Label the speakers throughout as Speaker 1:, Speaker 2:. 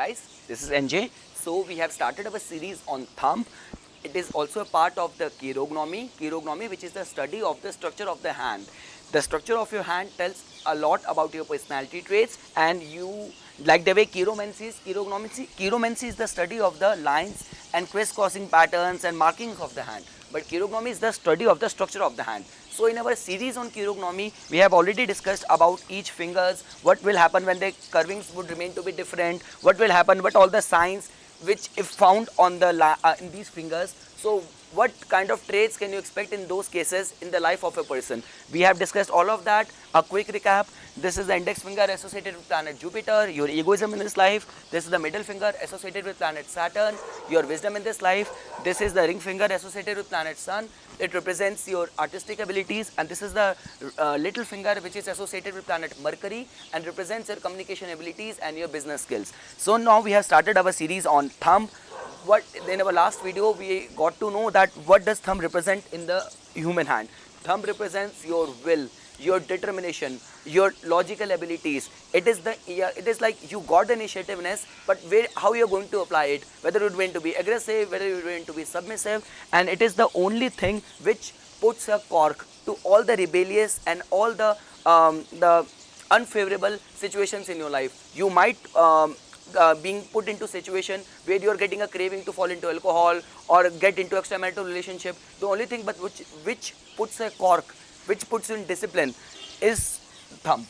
Speaker 1: guys, this is NJ. So we have started our series on thumb. It is also a part of the chirognomy, which is the study of the structure of the hand. The structure of your hand tells a lot about your personality traits, and you like the way chiromancy is the study of the lines and crisscrossing patterns and markings of the hand, but chirognomy is the study of the structure of the hand. So in our series on chirognomy, we have already discussed about each fingers, what will happen when the curvings would remain to be different, what will happen, what all the signs which if found on the in these fingers. So what kind of traits can you expect in those cases in the life of a person? We have discussed all of that. A quick recap: this is the index finger associated with planet Jupiter, your egoism in this life. This is the middle finger associated with planet Saturn, your wisdom in this life. This is the ring finger associated with planet Sun. It represents your artistic abilities, and this is the little finger which is associated with planet Mercury and represents your communication abilities and your business skills. So now we have started our series on thumb. What in our last video we got to know that what does thumb represent in the human hand. Thumb represents your will, your determination, your logical abilities. It is like you got the initiativeness, but how you're going to apply it, whether you're going to be aggressive, whether you're going to be submissive, and it is the only thing which puts a cork to all the rebellious and all the unfavorable situations in your life. You might being put into situation where you are getting a craving to fall into alcohol or get into extramarital relationship. The only thing but which puts a cork, which puts you in discipline, is thumb.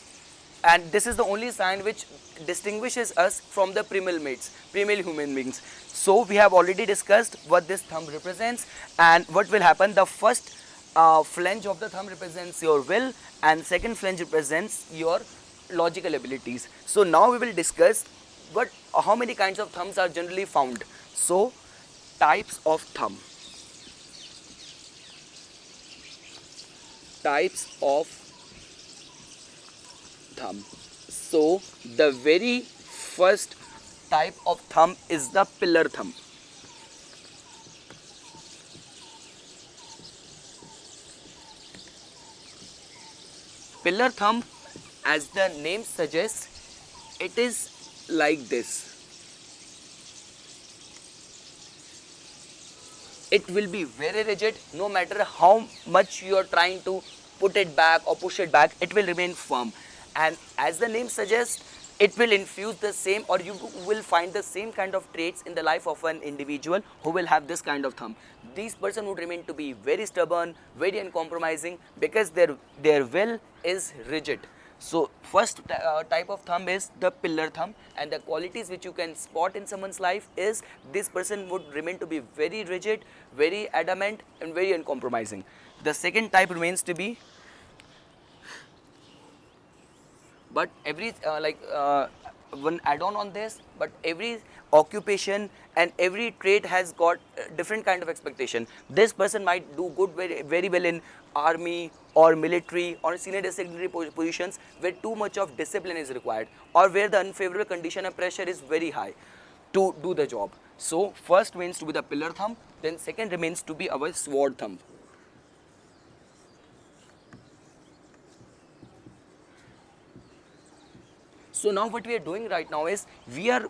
Speaker 1: And this is the only sign which distinguishes us from the primal human beings. So we have already discussed what this thumb represents and what will happen. The first flange of the thumb represents your will, and second flange represents your logical abilities. So now we will discuss how many kinds of thumbs are generally found. So types of thumb. Types of thumb. So the very first type of thumb is the pillar thumb. Pillar thumb, as the name suggests, it is like this. It will be very rigid. No matter how much you are trying to put it back or push it back, it will remain firm. And as the name suggests, it will infuse the same, or you will find the same kind of traits in the life of an individual who will have this kind of thumb. This person would remain to be very stubborn, very uncompromising, because their will is rigid. So first type of thumb is the pillar thumb, and the qualities which you can spot in someone's life is this person would remain to be very rigid, very adamant, and very uncompromising. The second type remains to be, but every one add-on on this, but every occupation and every trait has got different kind of expectation. This person might do good very well in army or military or senior disciplinary positions where too much of discipline is required, or where the unfavorable condition and pressure is very high to do the job. So first remains to be the pillar thumb, then second remains to be our sword thumb. So now what we are doing right now is we are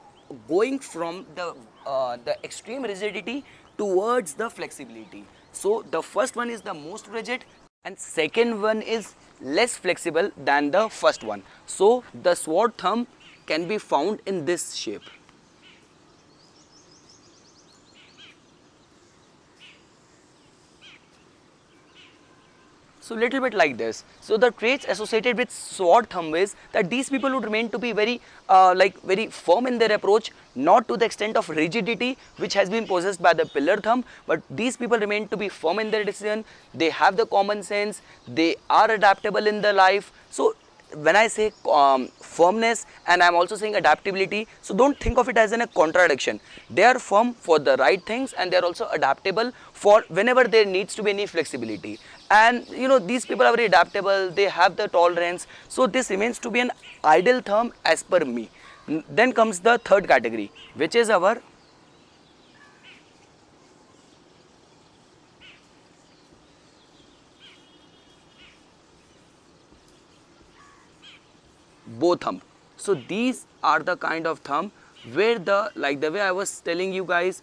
Speaker 1: going from the extreme rigidity towards the flexibility. So the first one is the most rigid, and second one is less flexible than the first one. So the sword thumb can be found in this shape. So little bit like this. So the traits associated with sword thumb is that these people would remain to be very very firm in their approach, not to the extent of rigidity which has been possessed by the pillar thumb, but these people remain to be firm in their decision. They have the common sense, they are adaptable in their life. So when I say firmness, and I am also saying adaptability, so don't think of it as in a contradiction. They are firm for the right things, and they are also adaptable for whenever there needs to be any flexibility. And these people are very adaptable, they have the tolerance. So this remains to be an ideal thumb as per me. Then comes the third category, which is our bow thumb. So these are the kind of thumb where the way I was telling you guys,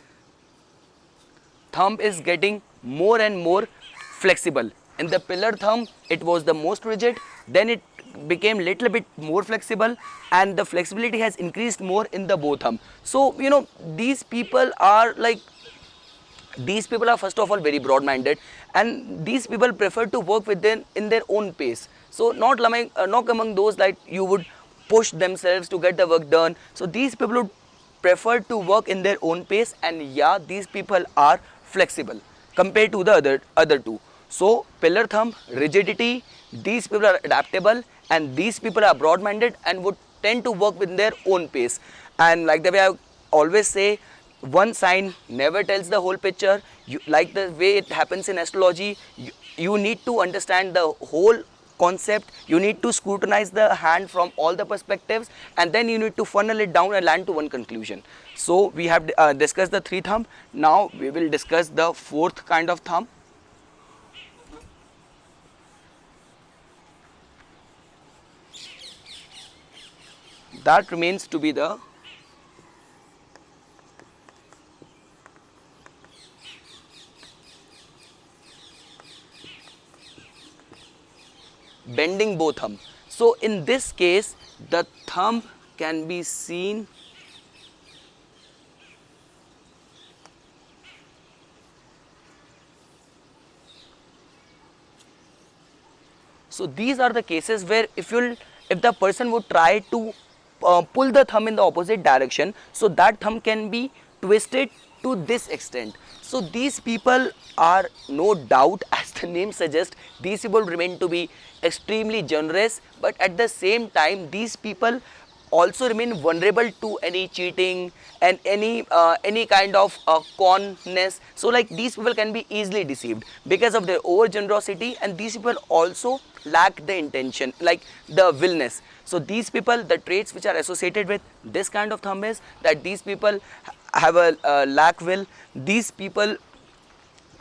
Speaker 1: thumb is getting more and more flexible. In the pillar thumb, it was the most rigid, then it became little bit more flexible, and the flexibility has increased more in the bow thumb. So these people are first of all very broad minded, and these people prefer to work within in their own pace. So not among those that you would push themselves to get the work done. So these people would prefer to work in their own pace, and yeah, these people are flexible compared to the other two. So pillar thumb, rigidity, these people are adaptable, and these people are broad minded and would tend to work with their own pace. And like the way I always say, one sign never tells the whole picture. Like the way it happens in astrology, you need to understand the whole concept. You need to scrutinize the hand from all the perspectives, and then you need to funnel it down and land to one conclusion. So we have discussed the three thumb. Now we will discuss the fourth kind of thumb. That remains to be the bending bow thumb. So in this case, the thumb can be seen so these are the cases where if the person would try to pull the thumb in the opposite direction, so that thumb can be twisted to this extent. So these people are no doubt, as the name suggests, these people remain to be extremely generous, but at the same time these people also remain vulnerable to any cheating and any kind of conness. So like these people can be easily deceived because of their over generosity, and these people also lack the intention, like the willness. So these people, the traits which are associated with this kind of thumb is that these people have a lack will, these people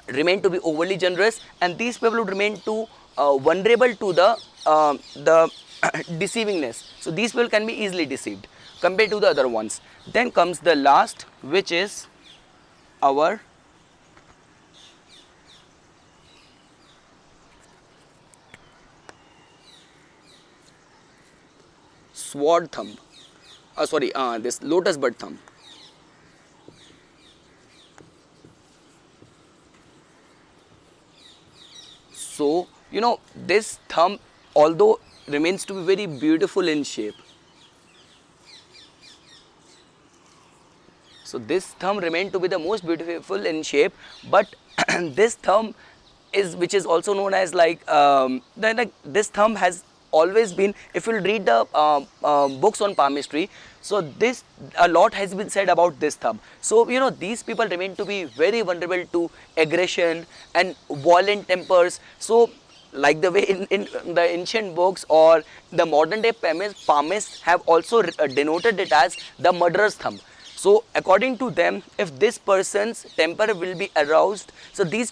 Speaker 1: remain to be overly generous, and these people would remain to vulnerable to the deceivingness. So these people can be easily deceived compared to the other ones. Then comes the last, which is our sword thumb. This lotus bud thumb. So this thumb, although remains to be very beautiful in shape. So this thumb remained to be the most beautiful in shape, but this thumb which is also known as this thumb has always been, if you read the books on palmistry, so a lot has been said about this thumb. So these people remain to be very vulnerable to aggression and violent tempers. So like the way in the ancient books or the modern day palmists have also denoted it as the murderer's thumb. So according to them, if this person's temper will be aroused, so this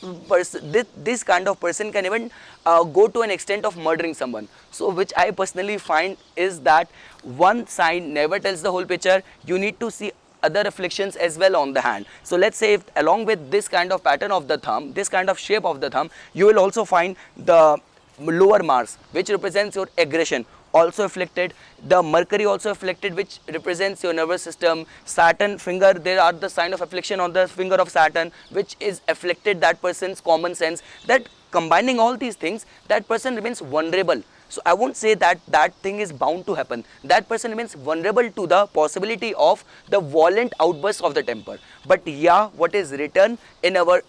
Speaker 1: kind of person can even go to an extent of murdering someone. So which I personally find is that one sign never tells the whole picture. You need to see other afflictions as well on the hand. So let's say if along with this kind of pattern of the thumb, this kind of shape of the thumb, you will also find the lower Mars, which represents your aggression, also afflicted, the Mercury also afflicted, which represents your nervous system, Saturn finger, there are the sign of affliction on the finger of Saturn, which is afflicted that person's common sense. That combining all these things, that person remains vulnerable. So I won't say that that thing is bound to happen. That person remains vulnerable to the possibility of the violent outburst of the temper. But yeah, what is written in our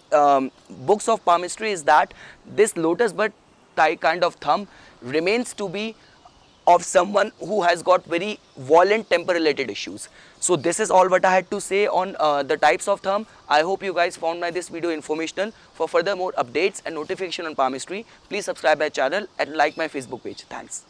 Speaker 1: books of palmistry is that this lotus bud kind of thumb remains to be of someone who has got very violent temper related issues. So this is all what I had to say on the types of thumb. I hope you guys found this video informational. For further more updates and notification on palmistry, please subscribe my channel and like my Facebook page. Thanks.